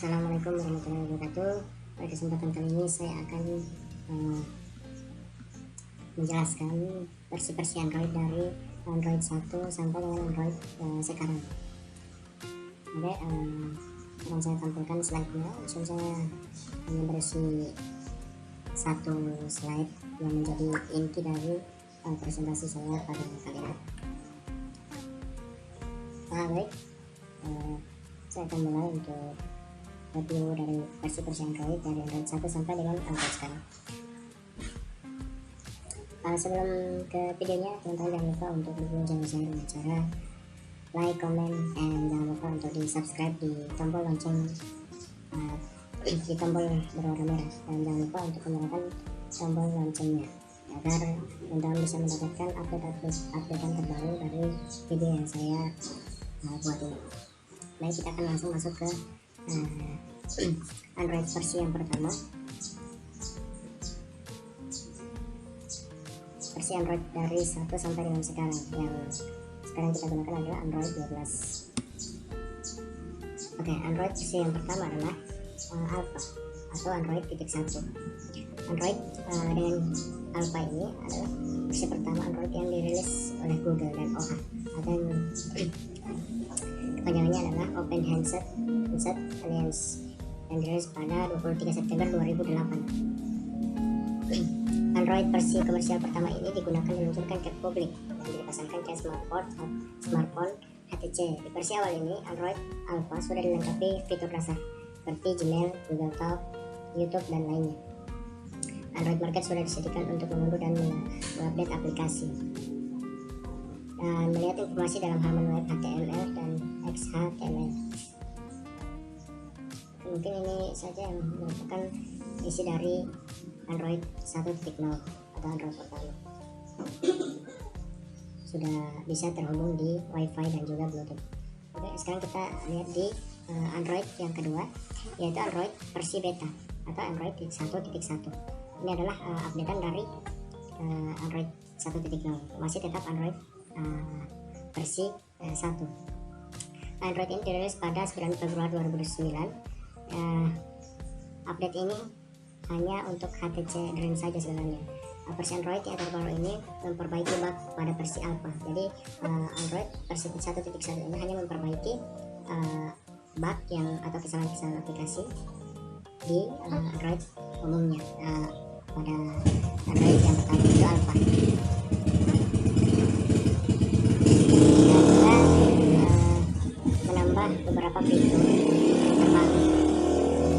Assalamualaikum warahmatullahi wabarakatuh. Pada kesempatan kali ini saya akan menjelaskan versi Android dari Android 1 sampai dengan Android sekarang. Oke, akan saya tampilkan slide-nya. Langsung saya hanya berisi satu slide yang menjadi inti dari presentasi saya pada kali ini. Baik, saya akan mulai untuk review dari versi Android dari Android 1 sampai dengan Android sekarang. Sebelum ke videonya, teman-teman jangan lupa untuk dukung channel saya dengan cara like, comment, and jangan lupa untuk di subscribe di tombol lonceng di tombol berwarna merah, dan jangan lupa untuk menyalakan tombol loncengnya agar teman-teman bisa mendapatkan update terbaru dari video yang saya buat ini. Baik, kita akan langsung masuk ke Android versi yang pertama. Versi Android dari 1 sampai dengan sekarang. Yang sekarang kita gunakan adalah Android 12. Oke, Android versi yang pertama adalah Alpha atau Android titik 1. Android dengan Alpha ini adalah versi pertama Android yang dirilis oleh Google dan OA, atau kepanjangannya adalah Open Handset Alliance, yang dirilis pada 23 September 2008. Android versi komersial pertama ini diluncurkan ke publik dan dipasangkan ke smartphone HTC. Di versi awal ini, Android Alpha sudah dilengkapi fitur dasar seperti Gmail, Google Talk, YouTube, dan lainnya. Android Market sudah disediakan untuk mengunduh dan mengupdate aplikasi. Dan melihat informasi dalam halaman web HTML dan XHTML. Mungkin ini saja yang merupakan isi dari Android 1.0 atau Android pertama. Sudah bisa terhubung di Wi-Fi dan juga Bluetooth. Oke, sekarang kita lihat di Android yang kedua, yaitu Android versi beta atau Android 1.1. Ini adalah updatean dari Android 1.0. Masih tetap Android versi 1. Android ini dirilis pada 9 Februari 2009. Update ini hanya untuk HTC Dream saja sebenarnya. Versi Android yang terbaru ini memperbaiki bug pada versi Alpha. Jadi Android versi 1.1 ini hanya memperbaiki bug yang atau kesalahan-kesalahan aplikasi di Android umumnya. Pada Android yang pertama itu Alpha. Dan menambah beberapa fitur terbaru.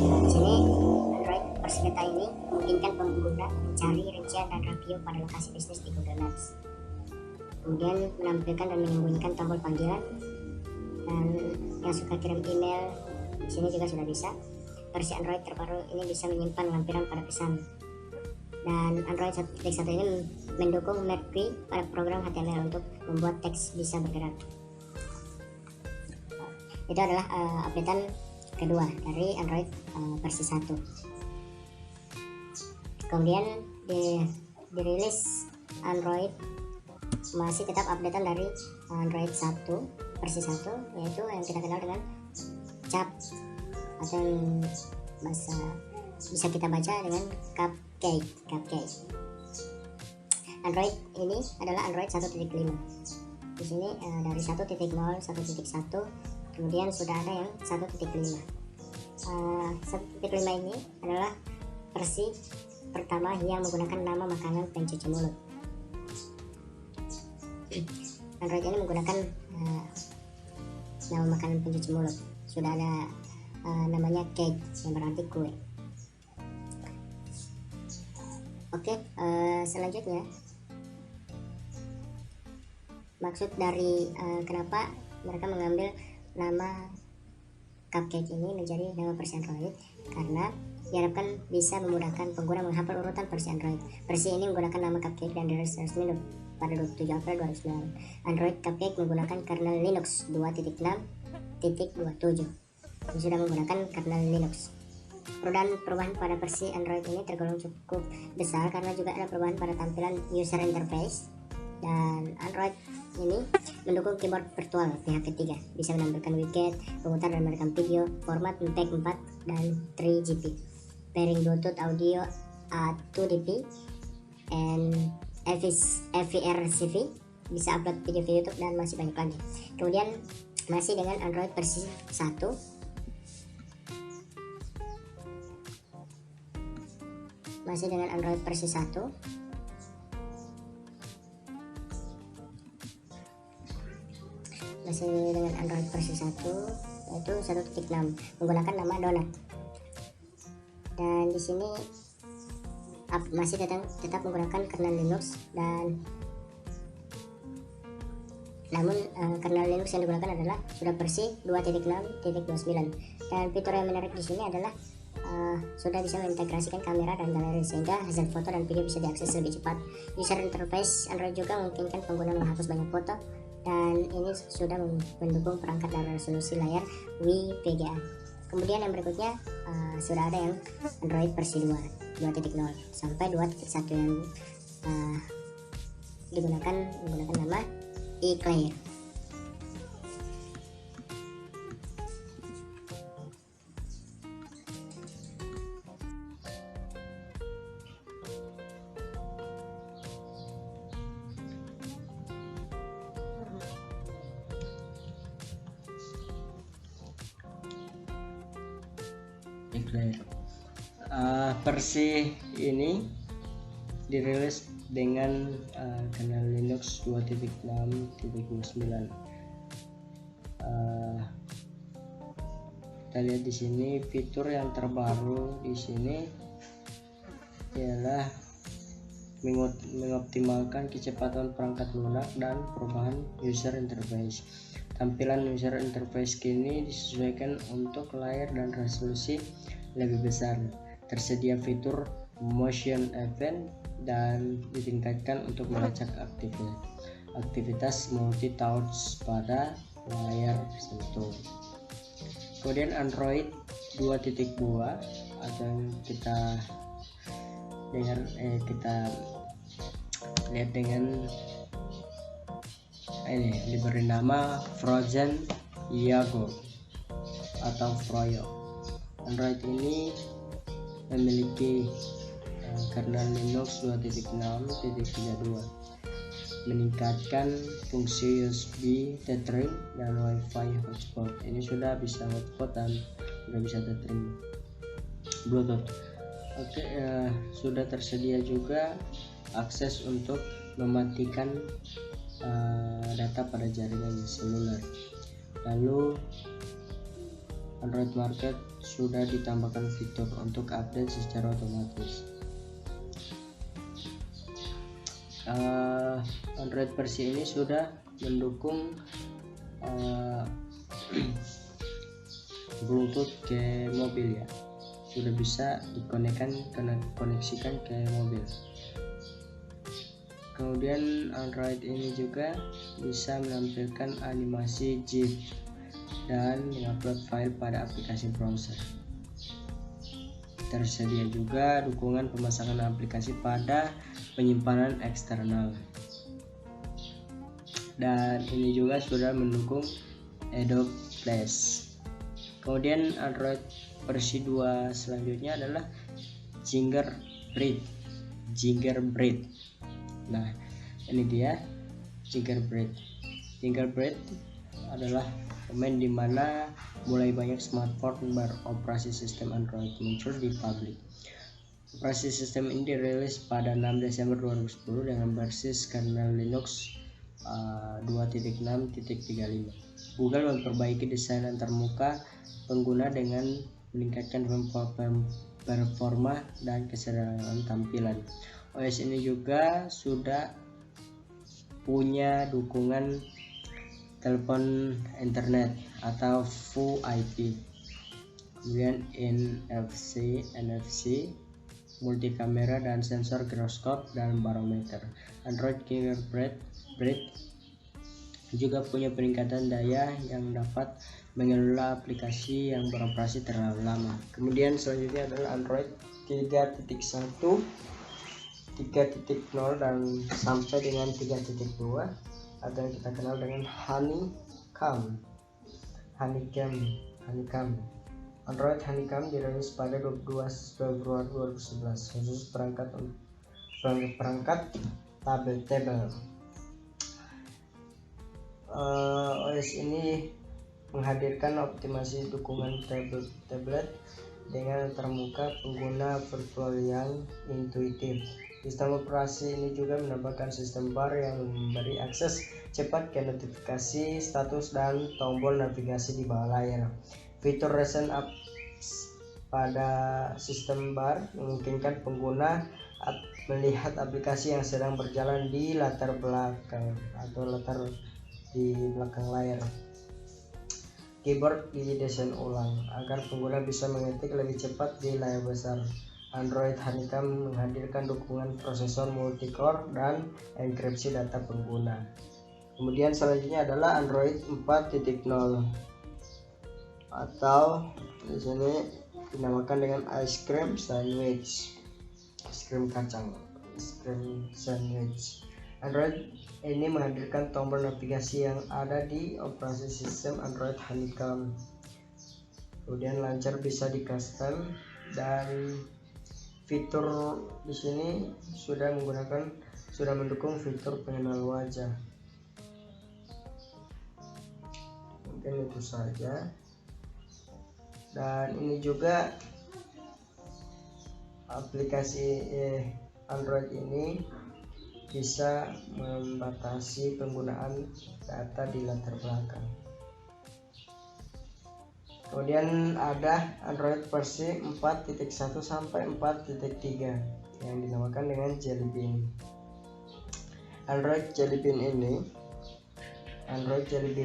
Di sini Android versi beta ini memungkinkan pengguna mencari rincian dan review pada lokasi bisnis di Google Maps. Kemudian menampilkan dan menyembunyikan tombol panggilan, dan yang suka kirim email di sini juga sudah bisa. Versi Android terbaru ini bisa menyimpan lampiran pada pesan. Dan Android 1.1 ini mendukung Mercury pada program HTML untuk membuat teks bisa bergerak. Itu adalah updatean kedua dari Android versi 1. Kemudian dirilis Android, masih tetap updatean dari Android 1 versi 1, yaitu yang kita kenal dengan CAP atau bahasa bisa kita baca dengan Cupcake. Android ini adalah Android 1.5. Di sini dari 1.0, 1.1, kemudian sudah ada yang 1.5. 1.5 ini adalah versi pertama yang menggunakan nama makanan pencuci mulut. Android ini menggunakan nama makanan pencuci mulut. Sudah ada namanya cake, yang berarti kue. Oke, selanjutnya maksud dari kenapa mereka mengambil nama Cupcake ini menjadi nama versi Android, karena diharapkan bisa memudahkan pengguna menghafal urutan versi Android. Versi ini menggunakan nama Cupcake dan dirilis resmi pada 27 April 2009. Android Cupcake menggunakan kernel Linux 2.6.27. Ini sudah menggunakan kernel Linux. Perubahan pada versi Android ini tergolong cukup besar karena juga ada perubahan pada tampilan user interface Dan Android ini mendukung keyboard virtual pihak ketiga, bisa menampilkan widget, memutar dan merekam video, format MPEG 4 dan 3GP, pairing Bluetooth audio 2DP, and FVRCV, bisa upload video-video YouTube dan masih banyak lagi. Kemudian masih dengan Android versi 1, masih dengan Android versi 1, masih dengan Android versi 1 yaitu 1.6 menggunakan nama Donut. Dan di sini masih tetap menggunakan kernel Linux, dan namun kernel Linux yang digunakan adalah sudah versi 2.6.29. Dan fitur yang menarik di sini adalah sudah bisa mengintegrasikan kamera dan galeri, sehingga hasil foto dan video bisa diakses lebih cepat. User interface Android juga memungkinkan pengguna menghapus banyak foto, dan ini sudah mendukung perangkat dan resolusi layar WPGA. Kemudian yang berikutnya sudah ada yang Android versi 2.0 sampai 2.1 yang menggunakan nama iClear. Versi ini dirilis dengan kernel Linux 2.6.9. Kita lihat di sini fitur yang terbaru di sini ialah mengoptimalkan kecepatan perangkat lunak dan perubahan user interface. Tampilan user interface kini disesuaikan untuk layar dan resolusi lebih besar. Tersedia fitur motion event dan ditingkatkan untuk melacak aktivitas multi-touch pada layar sentuh. Kemudian Android 2.2 atau kita lihat dengan ini diberi nama Frozen Yago atau Froyo. Android ini memiliki kernel Linux 2.6.32, meningkatkan fungsi USB tethering dan Wi-Fi hotspot. Ini sudah bisa hotspot dan sudah bisa tethering Bluetooth. Sudah tersedia juga akses untuk mematikan data pada jaringan seluler. Lalu Android Market sudah ditambahkan fitur untuk update secara otomatis. Android versi ini sudah mendukung Bluetooth ke mobil ya, sudah bisa dikoneksikan ke mobil. Kemudian Android ini juga bisa menampilkan animasi GIF dan mengupload file pada aplikasi browser. Tersedia juga dukungan pemasangan aplikasi pada penyimpanan eksternal. Dan ini juga sudah mendukung Adobe Flash. Kemudian Android versi 2 selanjutnya adalah Gingerbread. Nah, ini dia Gingerbread. Gingerbread adalah momen di mana mulai banyak smartphone beroperasi sistem Android muncul di publik. Operasi sistem ini dirilis pada 6 Desember 2010 dengan versi kernel Linux 2.6.35. Google memperbaiki desain antarmuka pengguna dengan meningkatkan performa dan kesederhanaan tampilan. OS ini juga sudah punya dukungan telepon internet atau VoIP, kemudian NFC, multi kamera dan sensor giroskop dan barometer. Android Gingerbread juga punya peningkatan daya yang dapat mengelola aplikasi yang beroperasi terlalu lama. Kemudian selanjutnya adalah Android 3.1 3.0 dan sampai dengan 3.2 atau yang kita kenal dengan Honeycomb. Android Honeycomb dirilis pada 22 Februari 2011 khusus perangkat tablet. OS ini menghadirkan optimasi dukungan tablet dengan termuka pengguna virtual yang intuitif. Sistem operasi ini juga menambahkan sistem bar yang memberi akses cepat ke notifikasi, status, dan tombol navigasi di bawah layar. Fitur recent apps pada sistem bar memungkinkan pengguna melihat aplikasi yang sedang berjalan di latar belakang atau latar di belakang layar. Keyboard didesain ulang agar pengguna bisa mengetik lebih cepat di layar besar. Android Honeycomb menghadirkan dukungan prosesor multi-core dan enkripsi data pengguna. Kemudian selanjutnya adalah Android 4.0 atau di sini dinamakan dengan ice cream sandwich. Android ini menghadirkan tombol navigasi yang ada di operasi sistem Android Honeycomb. Kemudian launcher bisa di-custom dan fitur di sini sudah mendukung fitur pengenal wajah. Mungkin itu saja. Dan ini juga aplikasi Android ini bisa membatasi penggunaan data di latar belakang. Kemudian ada Android versi 4.1 sampai 4.3 yang dinamakan dengan Jelly Bean. Android Jelly Bean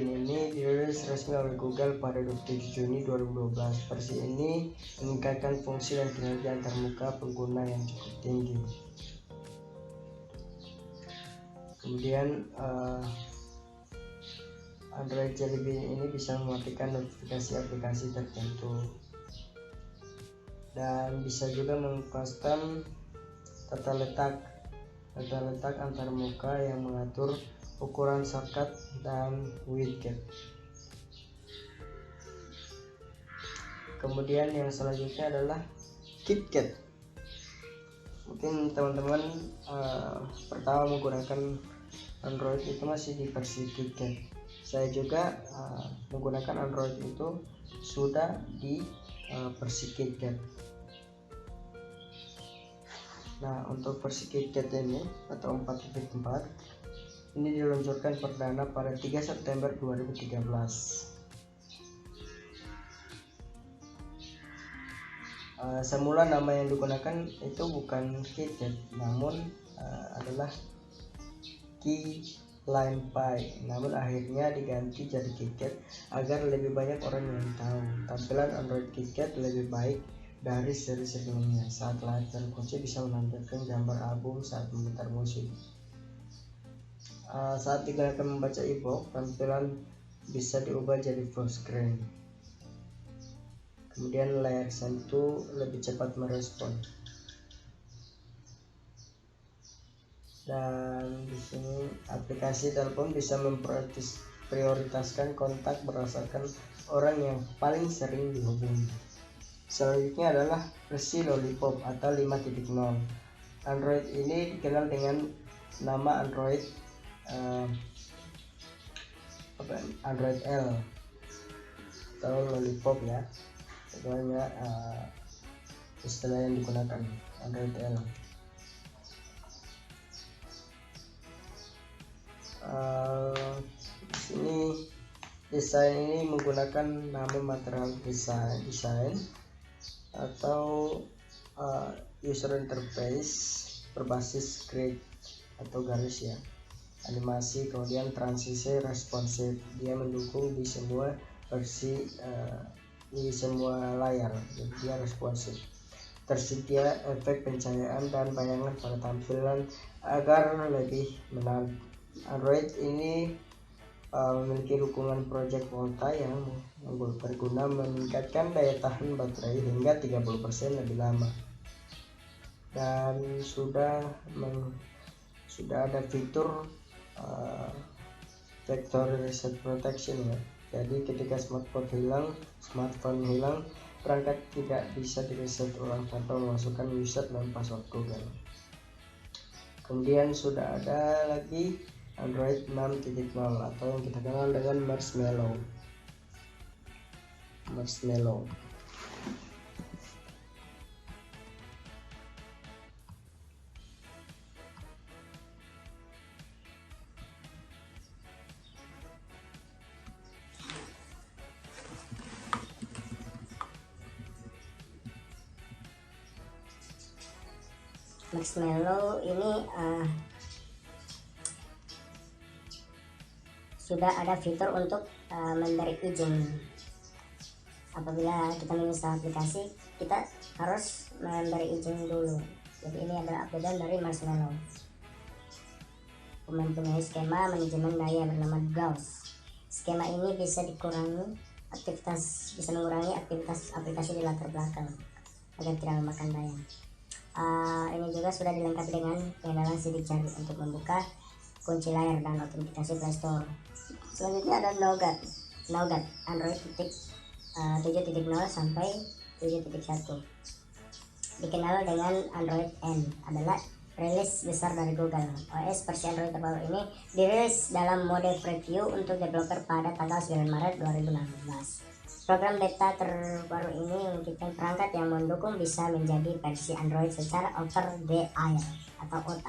ini dirilis resmi oleh Google pada 27 Juni 2012. Versi ini meningkatkan fungsi dan kinerja antarmuka pengguna yang cukup tinggi. Kemudian Android Jelly Bean ini bisa mematikan notifikasi aplikasi tertentu dan bisa juga mengcustom tata letak antarmuka yang mengatur ukuran shortcut dan widget. Kemudian yang selanjutnya adalah KitKat. Mungkin teman-teman pertama menggunakan Android itu masih di versi KitKat. Saya juga menggunakan Android itu sudah di versi KitKat. Nah, untuk versi KitKat ini atau 4.4 ini diluncurkan perdana pada 3 September 2013. Semula nama yang digunakan itu bukan KitKat, namun adalah Keyline Pie. Namun akhirnya diganti jadi KitKat agar lebih banyak orang yang tahu. Tampilan Android KitKat lebih baik dari seri sebelumnya. Saat layar terkunci bisa menampilkan gambar album saat memutar musik. Saat digunakan membaca e-book, tampilan bisa diubah jadi full screen. Kemudian layar sentuh lebih cepat merespon. Dan di sini aplikasi telepon bisa memprioritaskan kontak berdasarkan orang yang paling sering dihubungi. Selanjutnya adalah versi Lollipop atau 5.0. Android ini dikenal dengan nama Android L atau Lollipop ya, sebenarnya istilah yang digunakan Android L. Di sini desain ini menggunakan nama material desain atau user interface berbasis grid atau garis ya, animasi, kemudian transisi responsif. Dia mendukung di semua versi di semua layar, jadi dia responsif. Tersedia efek pencahayaan dan bayangan pada tampilan agar lebih menarik. Android ini memiliki dukungan Project Volta yang berguna meningkatkan daya tahan baterai hingga 30% lebih lama. dan sudah ada fitur factory reset protection ya. Jadi ketika smartphone hilang, perangkat tidak bisa direset ulang tanpa memasukkan user dan password Google. Kemudian sudah ada lagi Android 6.0 atau yang kita kenal dengan Marshmallow. Marshmallow ini sudah ada fitur untuk memberi izin. Apabila kita menginstal aplikasi, kita harus memberi izin dulu. Jadi ini adalah update dari Marshmallow. Mempunyai skema manajemen daya bernama Gauss. Skema ini bisa mengurangi aktivitas aplikasi di latar belakang agar tidak memakan daya. Ini juga sudah dilengkapi dengan pengenalan sidik jari untuk membuka kunci layar dan autentikasi Play Store. Selanjutnya ada Nougat Android 7.0 sampai 7.1. Dikenal dengan Android N, adalah rilis besar dari Google. OS versi Android terbaru ini dirilis dalam mode preview untuk developer pada tanggal 9 Maret 2016. Program beta terbaru ini memungkinkan perangkat yang mendukung bisa menjadi versi Android secara over the air atau OTA.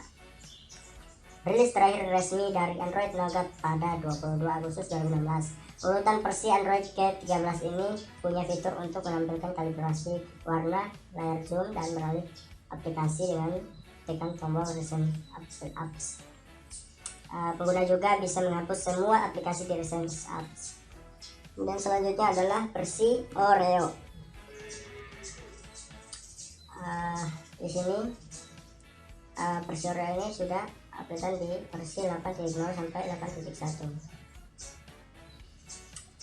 Rilis terakhir resmi dari Android Nougat pada 22 Agustus 2016. Urutan versi Android ke-13 ini punya fitur untuk menampilkan kalibrasi warna, layar zoom, dan beralih aplikasi dengan tekan tombol recent apps. Pengguna juga bisa menghapus semua aplikasi di recent apps. Dan selanjutnya adalah versi Oreo. Di sini versi Oreo ini sudah updatean di versi 8.0 sampai 8.1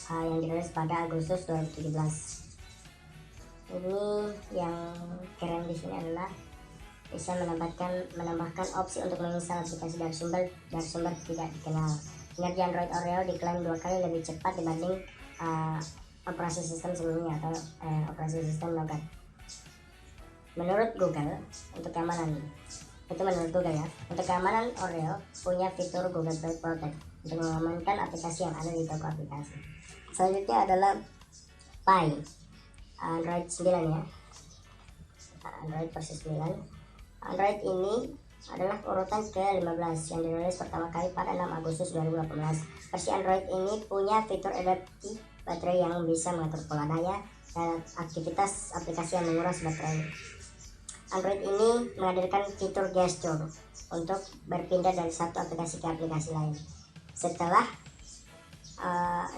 yang dirilis pada Agustus 2017. Ini yang keren di sini adalah bisa menambahkan opsi untuk menginstal aplikasi dari sumber tidak dikenal. Kinerja Android Oreo diklaim 2 kali lebih cepat dibanding operasi sistem sebelumnya atau operasi sistem Nougat. Menurut Google, untuk keamanan Oreo punya fitur Google Play Protect untuk mengamankan aplikasi yang ada di toko aplikasi. Selanjutnya adalah Pie Android 9 ya, Android versi 9. Android ini adalah urutan ke-15 yang dirilis pertama kali pada 6 Agustus 2018. Versi Android ini punya fitur adaptif baterai yang bisa mengatur pola daya dan aktivitas aplikasi yang menguras baterai. Android ini menghadirkan fitur gesture untuk berpindah dari satu aplikasi ke aplikasi lain. Setelah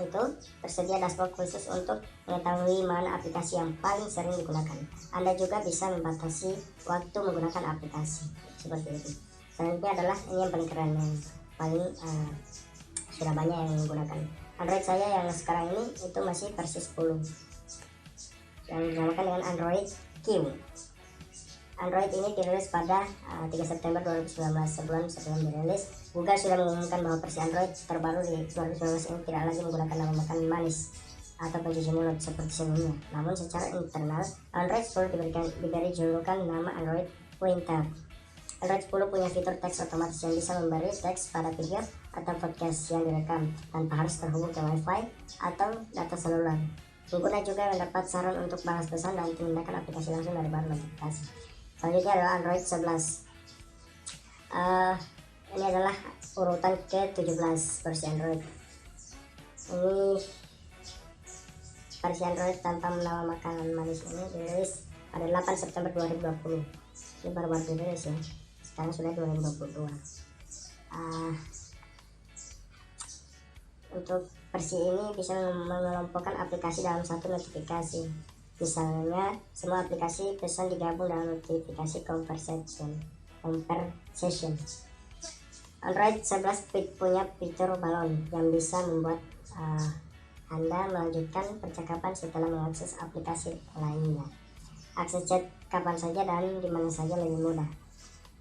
itu tersedia dashboard khusus untuk mengetahui mana aplikasi yang paling sering digunakan. Anda juga bisa membatasi waktu menggunakan aplikasi seperti itu. Selanjutnya adalah ini yang paling keren, yang paling sudah banyak yang menggunakan. Android saya yang sekarang ini itu masih versi 10 yang dinamakan dengan Android Q. Android ini dirilis pada 3 September 2019. Sebulan sebelum dirilis, Google sudah mengumumkan bahwa versi Android terbaru di 2019 ini tidak lagi menggunakan nama makan manis atau pencuci mulut seperti sebelumnya. Namun secara internal, Android 10 diberi julukan nama Android Pointer. Android 10 punya fitur teks otomatis yang bisa memberi teks pada video atau podcast yang direkam tanpa harus terhubung ke Wi-Fi atau data seluler. Pengguna juga mendapat saran untuk balas pesan dan memindahkan aplikasi langsung dari bahan notifikasi. Selanjutnya adalah Android 11. Ini adalah urutan ke-17 versi Android. Ini versi Android tanpa nama makanan manis ini dirilis pada 8 September 2020. Ini baru-baru dirilis ya. Sekarang sudah 2022. Untuk versi ini bisa mengelompokkan aplikasi dalam satu notifikasi. Misalnya, semua aplikasi pesan digabung dalam notifikasi conversation. Android 11 punya fitur balon yang bisa membuat Anda melanjutkan percakapan setelah mengakses aplikasi lainnya. akses chat kapan saja dan di mana saja lebih mudah.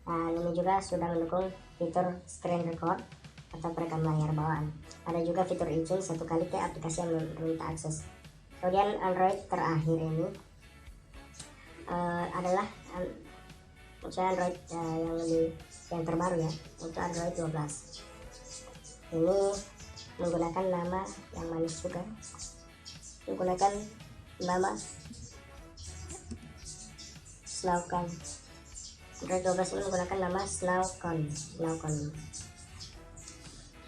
Dan ini juga sudah mendukung fitur screen record atau perekam layar bawaan. Ada juga fitur izin satu kali ke aplikasi yang meminta akses. Kemudian Android terakhir ini adalah Android yang terbaru ya, untuk Android 12. Ini menggunakan nama yang manis juga, menggunakan nama Snowcon. Android 12 ini menggunakan nama Snowcon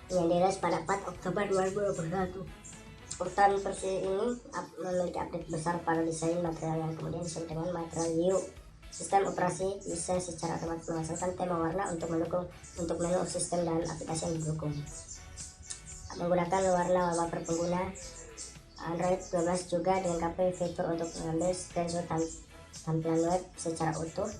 yang dirilis pada 4 Oktober 2021. Urutan versi ini memiliki update besar pada desain material yang kemudian disebut dengan material U. Sistem operasi bisa secara otomatis menghasilkan tema warna untuk menu sistem dan aplikasi yang didukung. Menggunakan warna wallpaper pengguna, Android 12 juga dilengkapi fitur untuk mengambil screenshot tampilan web secara utuh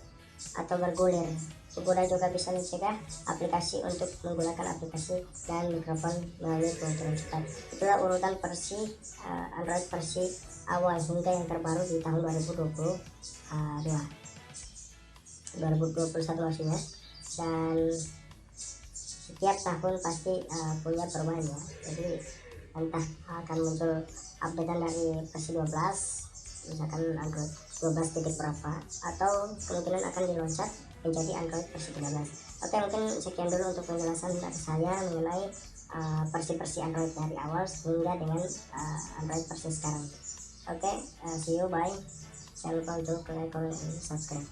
atau bergulir. Pengguna juga bisa mencegah aplikasi untuk menggunakan aplikasi dan mikrofon melalui pengaturan cepat. Itulah urutan versi Android versi awal hingga yang terbaru di tahun 2021 maksudnya. Dan setiap tahun pasti punya perubahan ya. Jadi entah akan muncul updatean dari versi 12, misalkan Android 12 titik berapa, atau kemungkinan akan diloncat menjadi Android versi 13. Oke, mungkin sekian dulu untuk penjelasan dari saya mengenai versi-versi Android dari awal hingga dengan Android versi sekarang. Oke, see you, bye. Jangan lupa untuk like, comment, and subscribe.